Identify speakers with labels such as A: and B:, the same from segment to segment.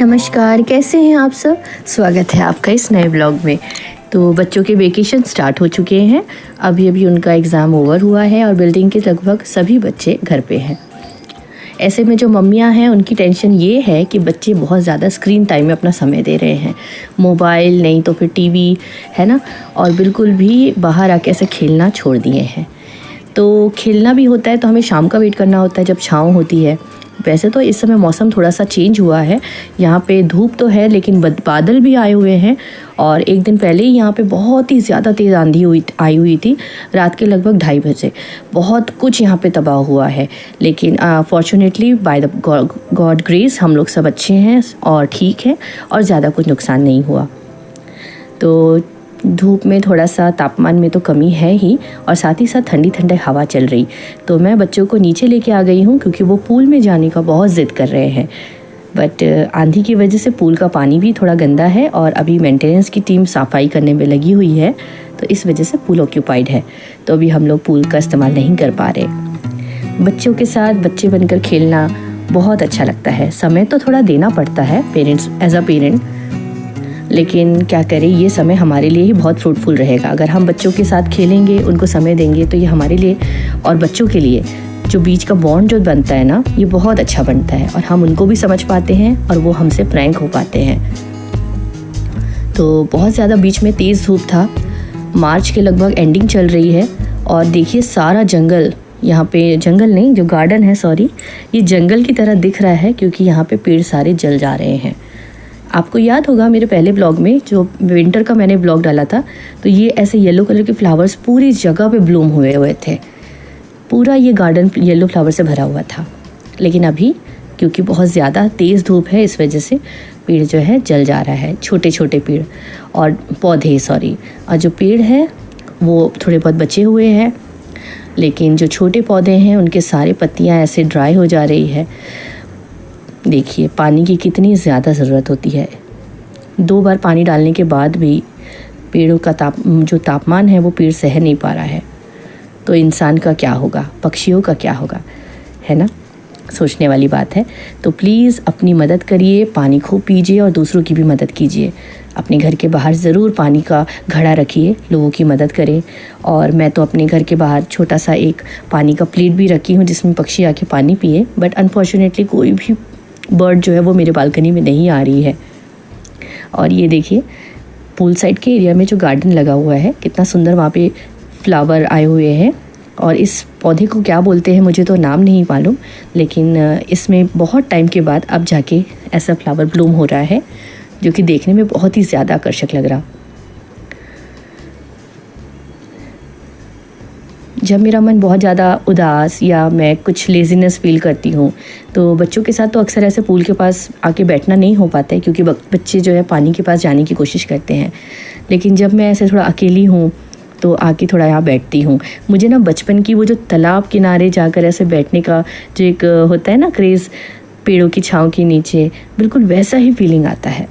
A: नमस्कार, कैसे हैं आप सब। स्वागत है आपका इस नए ब्लॉग में। तो बच्चों के वेकेशन स्टार्ट हो चुके हैं। अभी अभी उनका एग्ज़ाम ओवर हुआ है और बिल्डिंग के लगभग सभी बच्चे घर पे हैं। ऐसे में जो मम्मियां हैं उनकी टेंशन ये है कि बच्चे बहुत ज़्यादा स्क्रीन टाइम में अपना समय दे रहे हैं। मोबाइल नहीं तो फिर टीवी, है ना। और बिल्कुल भी बाहर आके ऐसे खेलना छोड़ दिए हैं। तो खेलना भी होता है तो हमें शाम का वेट करना होता है जब छाँव होती है। वैसे तो इस समय मौसम थोड़ा सा चेंज हुआ है। यहाँ पे धूप तो है लेकिन बादल भी आए हुए हैं। और एक दिन पहले ही यहाँ पे बहुत ही ज़्यादा तेज़ आंधी आई हुई थी। रात के लगभग 2:30 बजे बहुत कुछ यहाँ पे तबाह हुआ है। लेकिन fortunately by the God grace हम लोग सब अच्छे हैं और ठीक हैं और ज़्यादा कुछ नुकसान नहीं हुआ। तो धूप में थोड़ा सा तापमान में तो कमी है ही और साथ ही साथ ठंडी ठंडी हवा चल रही। तो मैं बच्चों को नीचे लेके आ गई हूँ क्योंकि वो पूल में जाने का बहुत ज़िद कर रहे हैं। बट आंधी की वजह से पूल का पानी भी थोड़ा गंदा है और अभी मेंटेनेंस की टीम सफाई करने में लगी हुई है। तो इस वजह से पूल ऑक्यूपाइड है। तो अभी हम लोग पूल का इस्तेमाल नहीं कर पा रहे। बच्चों के साथ बच्चे बनकर खेलना बहुत अच्छा लगता है। समय तो थोड़ा देना पड़ता है पेरेंट्स एज अ पेरेंट, लेकिन क्या करें, ये समय हमारे लिए ही बहुत फ्रूटफुल रहेगा। अगर हम बच्चों के साथ खेलेंगे, उनको समय देंगे, तो ये हमारे लिए और बच्चों के लिए जो बीच का बॉन्ड जो बनता है ना, ये बहुत अच्छा बनता है और हम उनको भी समझ पाते हैं और वो हमसे फ्रैंक हो पाते हैं। तो बहुत ज़्यादा बीच में तेज़ धूप था। मार्च के लगभग एंडिंग चल रही है और देखिए सारा जंगल, यहाँ पे जंगल नहीं जो गार्डन है, सॉरी, ये जंगल की तरह दिख रहा है क्योंकि यहाँ पे पेड़ सारे जल जा रहे हैं। आपको याद होगा मेरे पहले ब्लॉग में जो विंटर का मैंने ब्लॉग डाला था, तो ये ऐसे येलो कलर के फ्लावर्स पूरी जगह पे ब्लूम हुए थे। पूरा ये गार्डन येलो फ्लावर से भरा हुआ था। लेकिन अभी क्योंकि बहुत ज़्यादा तेज़ धूप है, इस वजह से पेड़ जो है जल जा रहा है। छोटे छोटे पेड़ और पौधे, सॉरी, और जो पेड़ है वो थोड़े बहुत बचे हुए हैं, लेकिन जो छोटे पौधे हैं उनके सारे पत्तियाँ ऐसे ड्राई हो जा रही है। देखिए पानी की कितनी ज़्यादा ज़रूरत होती है। 2 बार पानी डालने के बाद भी पेड़ों का जो तापमान है वो पेड़ सह नहीं पा रहा है। तो इंसान का क्या होगा, पक्षियों का क्या होगा, है ना। सोचने वाली बात है। तो प्लीज़ अपनी मदद करिए, पानी खूब पीजिए और दूसरों की भी मदद कीजिए। अपने घर के बाहर ज़रूर पानी का घड़ा रखिए, लोगों की मदद करें। और मैं तो अपने घर के बाहर छोटा सा एक पानी का प्लेट भी रखी हूँ जिसमें पक्षी आके पानी पिए। बट अनफॉर्चुनेटली कोई भी बर्ड जो है वो मेरे बालकनी में नहीं आ रही है। और ये देखिए पूल साइड के एरिया में जो गार्डन लगा हुआ है, कितना सुंदर वहाँ पे फ्लावर आए हुए हैं। और इस पौधे को क्या बोलते हैं मुझे तो नाम नहीं मालूम, लेकिन इसमें बहुत टाइम के बाद अब जाके ऐसा फ्लावर ब्लूम हो रहा है जो कि देखने में बहुत ही ज़्यादा आकर्षक लग रहा। जब मेरा मन बहुत ज़्यादा उदास या मैं कुछ लेज़ीनेस फील करती हूँ तो बच्चों के साथ तो अक्सर ऐसे पूल के पास आके बैठना नहीं हो पाता है क्योंकि बच्चे जो है पानी के पास जाने की कोशिश करते हैं। लेकिन जब मैं ऐसे थोड़ा अकेली हूँ तो आके थोड़ा यहाँ बैठती हूँ। मुझे ना बचपन की वो जो तालाब किनारे जाकर ऐसे बैठने का जो एक होता है ना क्रेज़, पेड़ों की छाँव के नीचे, बिल्कुल वैसा ही फीलिंग आता है।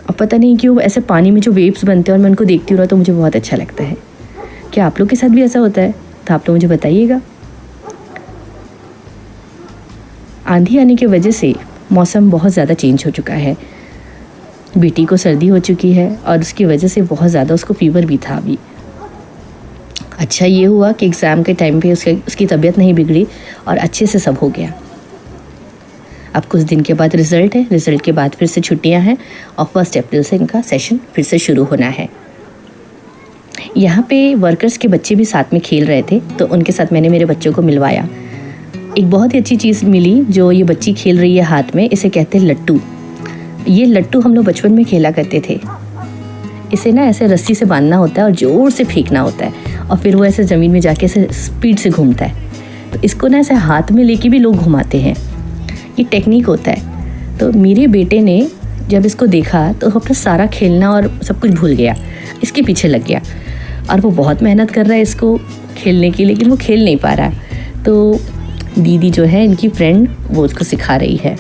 A: अब पता नहीं क्यों ऐसे पानी में जो वेव्स बनते हैं और मैं उनको देखती हूँ ना तो मुझे बहुत अच्छा लगता है। क्या आप लोग के साथ भी ऐसा होता है? तो आप लोग मुझे बताइएगा। आंधी आने की वजह से मौसम बहुत ज़्यादा चेंज हो चुका है। बेटी को सर्दी हो चुकी है और उसकी वजह से बहुत ज़्यादा उसको फीवर भी था अभी। अच्छा ये हुआ कि एग्ज़ाम के टाइम पे उसकी तबीयत नहीं बिगड़ी और अच्छे से सब हो गया। अब कुछ दिन के बाद रिज़ल्ट है, रिज़ल्ट के बाद फिर से छुट्टियां हैं और 1 अप्रैल से इनका सेशन फिर से शुरू होना है। यहाँ पे वर्कर्स के बच्चे भी साथ में खेल रहे थे तो उनके साथ मैंने मेरे बच्चों को मिलवाया। एक बहुत ही अच्छी चीज़ मिली जो ये बच्ची खेल रही है हाथ में, इसे कहते हैं लट्टू। ये लट्टू हम लोग बचपन में खेला करते थे। इसे ना ऐसे रस्सी से बांधना होता है और ज़ोर से फेंकना होता है और फिर वो ऐसे ज़मीन में जाके ऐसे स्पीड से घूमता है। तो इसको ना ऐसे हाथ में लेके भी लोग घुमाते हैं, ये टेक्निक होता है। तो मेरे बेटे ने जब इसको देखा तो अपना सारा खेलना और सब कुछ भूल गया, इसके पीछे लग गया और वो बहुत मेहनत कर रहा है इसको खेलने की, लेकिन वो खेल नहीं पा रहा। तो दीदी जो है इनकी फ्रेंड वो उसको सिखा रही है।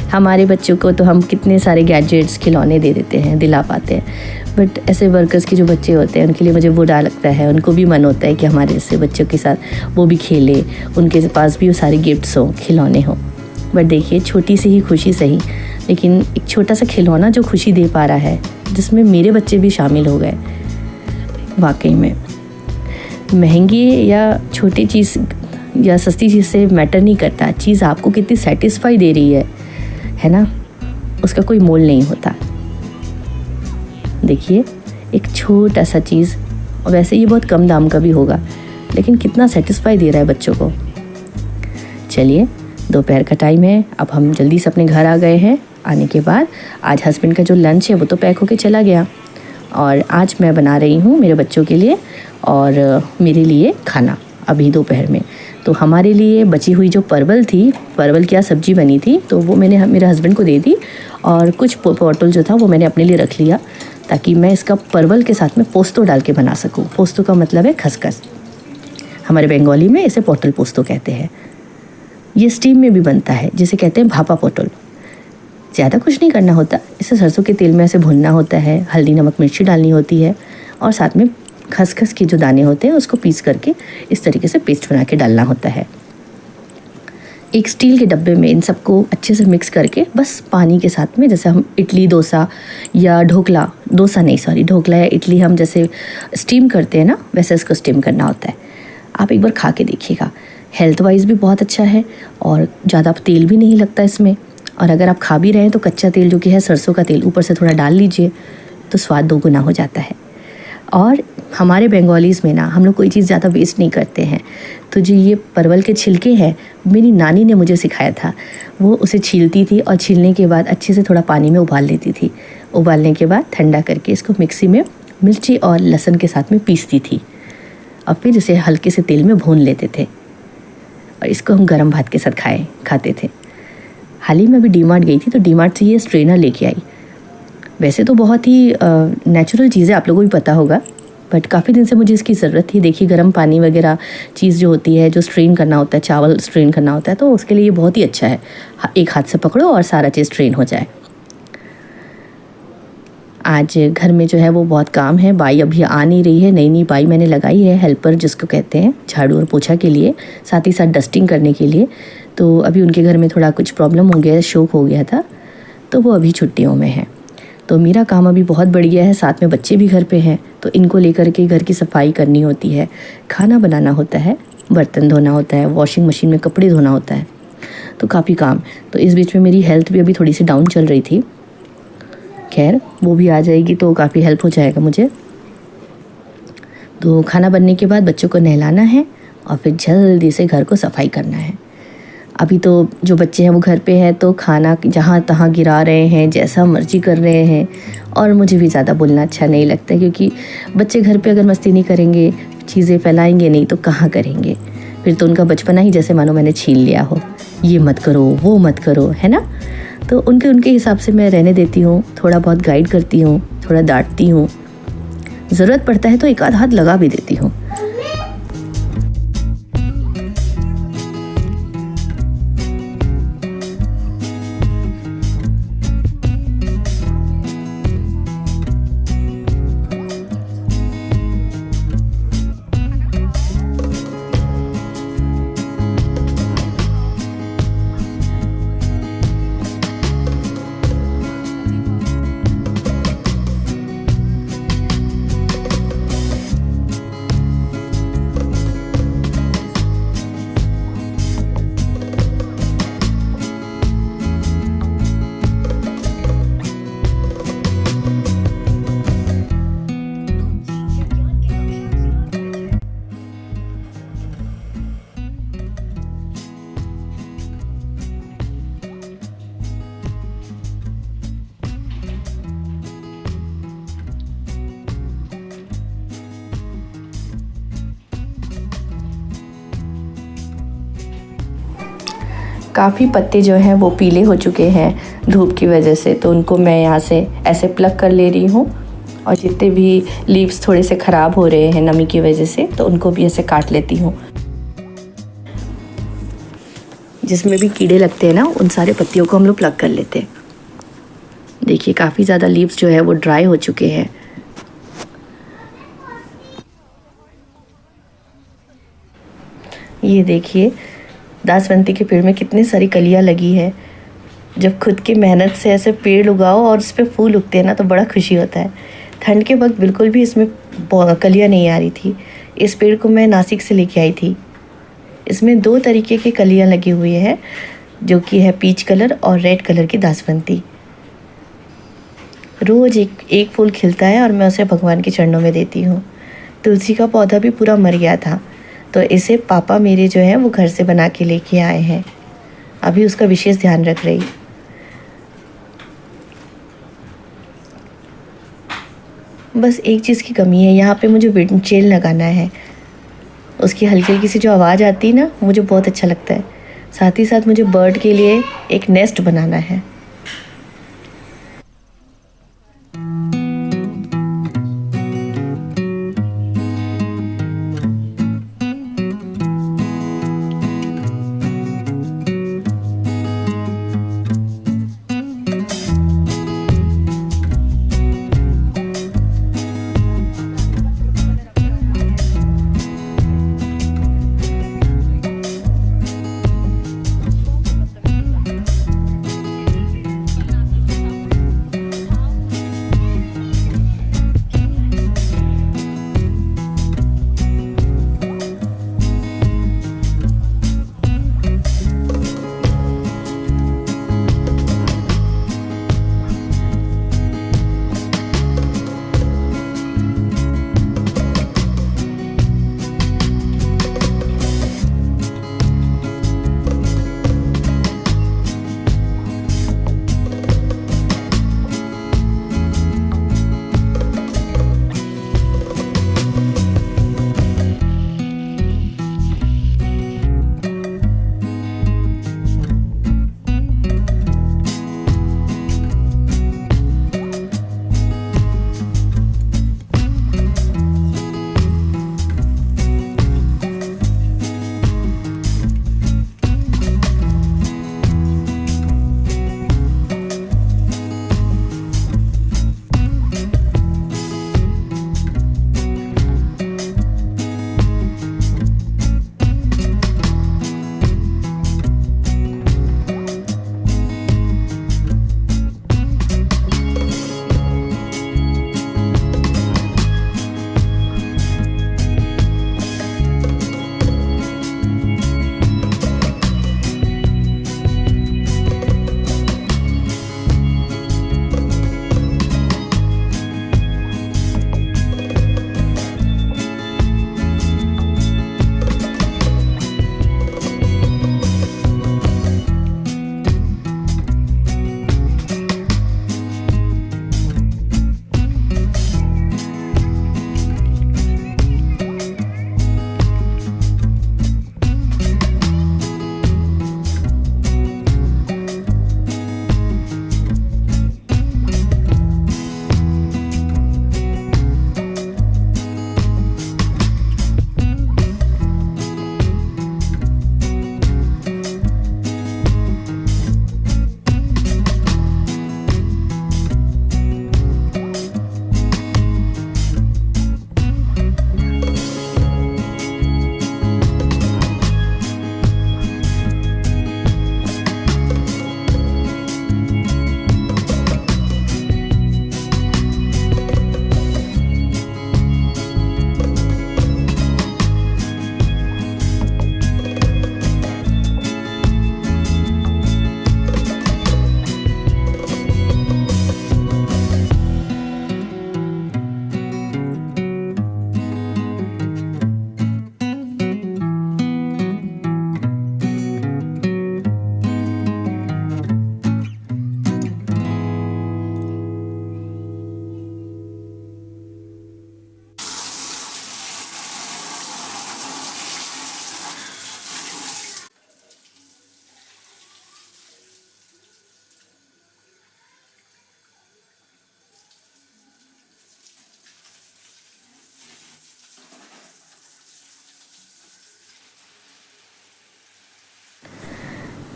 A: हमारे बच्चों को तो हम कितने सारे गैजेट्स खिलौने दे देते हैं, दिला पाते हैं, बट ऐसे वर्कर्स के जो बच्चे होते हैं उनके लिए मुझे बुरा लगता है। उनको भी मन होता है कि हमारे जैसे बच्चों के साथ वो भी खेले, उनके पास भी वो सारे गिफ्ट्स हों, खिलौने हों। बट देखिए, छोटी सी ही खुशी सही, लेकिन एक छोटा सा खिलौना जो खुशी दे पा रहा है, जिसमें मेरे बच्चे भी शामिल हो गए। वाकई में महंगी या छोटी चीज़ या सस्ती चीज़ से मैटर नहीं करता, चीज़ आपको कितनी सेटिस्फाई दे रही है ना, उसका कोई मोल नहीं होता। देखिए, एक छोटा सा चीज़, और वैसे ये बहुत कम दाम का भी होगा, लेकिन कितना सेटिस्फाई दे रहा है बच्चों को। चलिए, दोपहर का टाइम है, अब हम जल्दी से अपने घर आ गए हैं। आने के बाद आज हस्बैंड का जो लंच है वो तो पैक होके चला गया, और आज मैं बना रही हूँ मेरे बच्चों के लिए और मेरे लिए खाना अभी दोपहर में। तो हमारे लिए बची हुई जो परवल थी, परवल की सब्जी बनी थी, तो वो मैंने मेरे हस्बैंड को दे दी, और कुछ पोटल जो था वो मैंने अपने लिए रख लिया, ताकि मैं इसका परवल के साथ में पोस्तो डाल के बना सकूँ। पोस्तो का मतलब है खसखस, हमारे बंगाली में इसे पोटल पोस्तो कहते हैं। ये स्टीम में भी बनता है, जिसे कहते हैं भापा पोटल। ज़्यादा कुछ नहीं करना होता, इसे सरसों के तेल में ऐसे भुनना होता है, हल्दी नमक मिर्ची डालनी होती है, और साथ में खसखस के जो दाने होते हैं उसको पीस करके इस तरीके से पेस्ट बना के डालना होता है। एक स्टील के डब्बे में इन सबको अच्छे से मिक्स करके बस पानी के साथ में, जैसे हम इडली डोसा या ढोकला, ढोकला या इडली हम जैसे स्टीम करते हैं ना, वैसे इसको स्टीम करना होता है। आप एक बार खा के देखिएगा, हेल्थ वाइज भी बहुत अच्छा है और ज़्यादा तेल भी नहीं लगता इसमें। और अगर आप खा भी रहे हैं तो कच्चा तेल जो कि है सरसों का तेल ऊपर से थोड़ा डाल लीजिए, तो स्वाद दोगुना हो जाता है। और हमारे बंगालीज़ में ना, हम लोग कोई चीज़ ज़्यादा वेस्ट नहीं करते हैं। तो जो ये परवल के छिलके हैं, मेरी नानी ने मुझे सिखाया था। वो उसे छीलती थी और छीलने के बाद अच्छे से थोड़ा पानी में उबाल लेती थी। उबालने के बाद ठंडा करके इसको मिक्सी में मिर्ची और लहसुन के साथ में पीसती थी, और फिर इसे हल्के से तेल में भून लेते थे, और इसको हम गरम भात के साथ खाते थे। हाल ही में अभी डी-मार्ट गई थी, तो डी-मार्ट से ये स्ट्रेनर लेके आई। वैसे तो बहुत ही नेचुरल चीज़ है, आप लोगों को भी पता होगा, बट काफ़ी दिन से मुझे इसकी ज़रूरत थी। देखिए, गर्म पानी वगैरह चीज़ जो होती है, जो स्ट्रेन करना होता है, चावल स्ट्रेन करना होता है, तो उसके लिए ये बहुत ही अच्छा है। एक हाथ से पकड़ो और सारा चीज़ स्ट्रेन हो जाए। आज घर में जो है वो बहुत काम है, बाई अभी आ नहीं रही है। नई बाई मैंने लगाई है, हेल्पर जिसको कहते हैं, झाड़ू और पोछा के लिए, साथ ही साथ डस्टिंग करने के लिए। तो अभी उनके घर में थोड़ा कुछ प्रॉब्लम हो गया, शोक हो गया था, तो वो अभी छुट्टियों में है। तो मेरा काम अभी बहुत बढ़ गया है, साथ में बच्चे भी घर पे हैं, तो इनको लेकर के घर की सफाई करनी होती है, खाना बनाना होता है, बर्तन धोना होता है, वॉशिंग मशीन में कपड़े धोना होता है, तो काफ़ी काम। तो इस बीच में मेरी हेल्थ भी अभी थोड़ी सी डाउन चल रही थी। खैर, वो भी आ जाएगी तो काफ़ी हेल्प हो जाएगा मुझे। तो खाना बनने के बाद बच्चों को नहलाना है और फिर जल्दी से घर को सफाई करना है। अभी तो जो बच्चे हैं वो घर पे हैं, तो खाना जहाँ तहाँ गिरा रहे हैं, जैसा मर्जी कर रहे हैं, और मुझे भी ज़्यादा बोलना अच्छा नहीं लगता, क्योंकि बच्चे घर पे अगर मस्ती नहीं करेंगे, चीज़ें फैलाएंगे नहीं, तो कहाँ करेंगे। फिर तो उनका बचपना ही जैसे मानो मैंने छीन लिया हो, ये मत करो, वो मत करो, है ना। तो उनके हिसाब से मैं रहने देती हूँ, थोड़ा बहुत गाइड करती हूँ, थोड़ा डांटती हूँ, ज़रूरत पड़ता है तो एक आध हाथ लगा भी देती हूँ। काफ़ी पत्ते जो हैं वो पीले हो चुके हैं धूप की वजह से, तो उनको मैं यहाँ से ऐसे प्लग कर ले रही हूँ, और जितने भी लीव्स थोड़े से ख़राब हो रहे हैं नमी की वजह से, तो उनको भी ऐसे काट लेती हूँ। जिसमें भी कीड़े लगते हैं ना, उन सारे पत्तियों को हम लोग प्लग कर लेते हैं। देखिए, काफ़ी ज़्यादा लीव्स जो है वो ड्राई हो चुके हैं, ये देखिए दासवंती के पेड़ में कितनी सारी कलियां लगी है। जब खुद की मेहनत से ऐसे पेड़ उगाओ और उस पर फूल उगते हैं ना तो बड़ा खुशी होता है। ठंड के वक्त बिल्कुल भी इसमें कलियां नहीं आ रही थी। इस पेड़ को मैं नासिक से लेके आई थी। इसमें 2 तरीके की कलियां लगी हुई हैं, जो कि है पीच कलर और रेड कलर की दासवंती। रोज़ एक फूल खिलता है और मैं उसे भगवान के चरणों में देती हूँ। तुलसी का पौधा भी पूरा मर गया था, तो इसे पापा मेरे जो हैं वो घर से बना के लेके आए हैं। अभी उसका विशेष ध्यान रख रही। बस एक चीज़ की कमी है, यहाँ पे मुझे विंड चिल लगाना है। उसकी हल्की हल्की सी जो आवाज़ आती है ना, मुझे बहुत अच्छा लगता है। साथ ही साथ मुझे बर्ड के लिए एक नेस्ट बनाना है।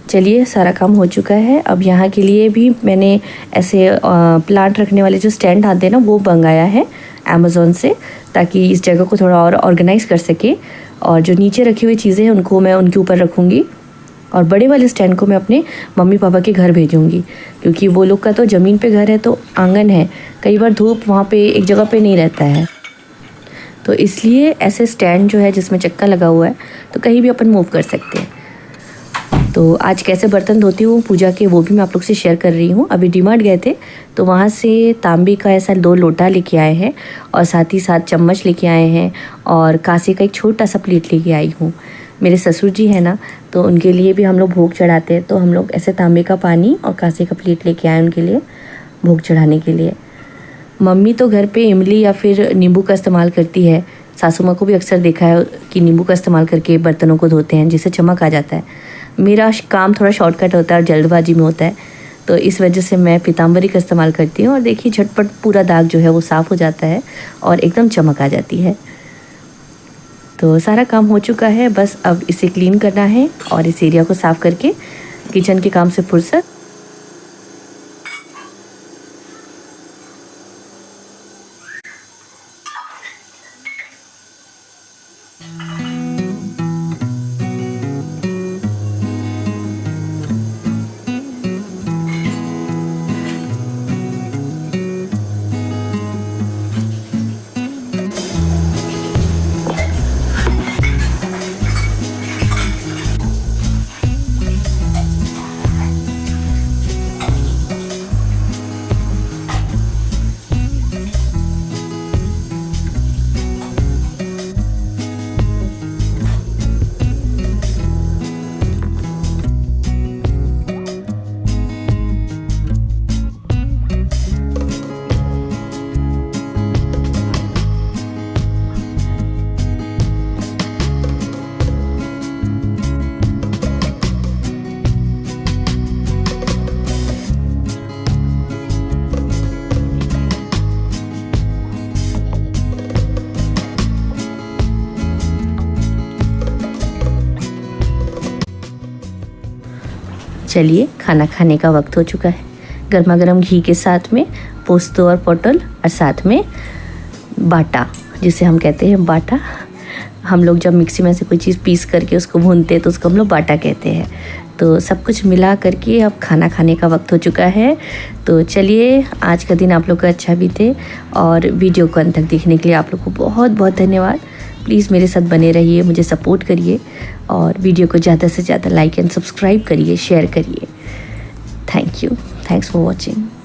A: चलिए सारा काम हो चुका है। अब यहाँ के लिए भी मैंने ऐसे प्लांट रखने वाले जो स्टैंड आते हैं ना वो मंगाया है अमेज़ॉन से, ताकि इस जगह को थोड़ा और ऑर्गेनाइज़ कर सके। और जो नीचे रखी हुई चीज़ें हैं उनको मैं उनके ऊपर रखूँगी और बड़े वाले स्टैंड को मैं अपने मम्मी पापा के घर भेजूँगी, क्योंकि वो लोग का तो ज़मीन पे घर है तो आंगन है, कई बार धूप वहाँ पे एक जगह पे नहीं रहता है, तो इसलिए ऐसे स्टैंड जो है जिसमें चक्का लगा हुआ है तो कहीं भी अपन मूव कर सकते हैं। तो आज कैसे बर्तन धोती हूँ पूजा के वो भी मैं आप लोग से शेयर कर रही हूँ। अभी डीमार्ट गए थे तो वहाँ से तांबे का ऐसा 2 लोटा लेके आए हैं और साथ ही साथ चम्मच लेके आए हैं और कांसे का एक छोटा सा प्लेट लेके आई हूँ। मेरे ससुर जी हैं ना, तो उनके लिए भी हम लोग भोग चढ़ाते हैं, तो हम लोग ऐसे तांबे का पानी और कांसे का प्लेट लेके आए उनके लिए भोग चढ़ाने के लिए। मम्मी तो घर पे इमली या फिर नींबू का इस्तेमाल करती है। सासू माँ को भी अक्सर देखा है कि नींबू का इस्तेमाल करके बर्तनों को धोते हैं, जिससे चमक आ जाता है। मेरा काम थोड़ा शॉर्टकट होता है और जल्दबाजी में होता है, तो इस वजह से मैं पीताम्बरी का इस्तेमाल करती हूँ और देखिए झटपट पूरा दाग जो है वो साफ़ हो जाता है और एकदम चमक आ जाती है। तो सारा काम हो चुका है, बस अब इसे क्लीन करना है और इस एरिया को साफ़ करके किचन के काम से फुर्सत। चलिए खाना खाने का वक्त हो चुका है। गर्मा गर्म घी के साथ में पोस्तो और पोटल और साथ में बाटा, जिसे हम कहते हैं बाटा। हम लोग जब मिक्सी में से कोई चीज़ पीस करके उसको भूनते हैं तो उसको हम लोग बाटा कहते हैं। तो सब कुछ मिला करके अब खाना खाने का वक्त हो चुका है। तो चलिए आज का दिन आप लोग का अच्छा बीते और वीडियो को अंत तक देखने के लिए आप लोग को बहुत बहुत धन्यवाद। प्लीज़ मेरे साथ बने रहिए, मुझे सपोर्ट करिए और वीडियो को ज़्यादा से ज़्यादा लाइक एंड सब्सक्राइब करिए, शेयर करिए। Thank you, thanks for watching.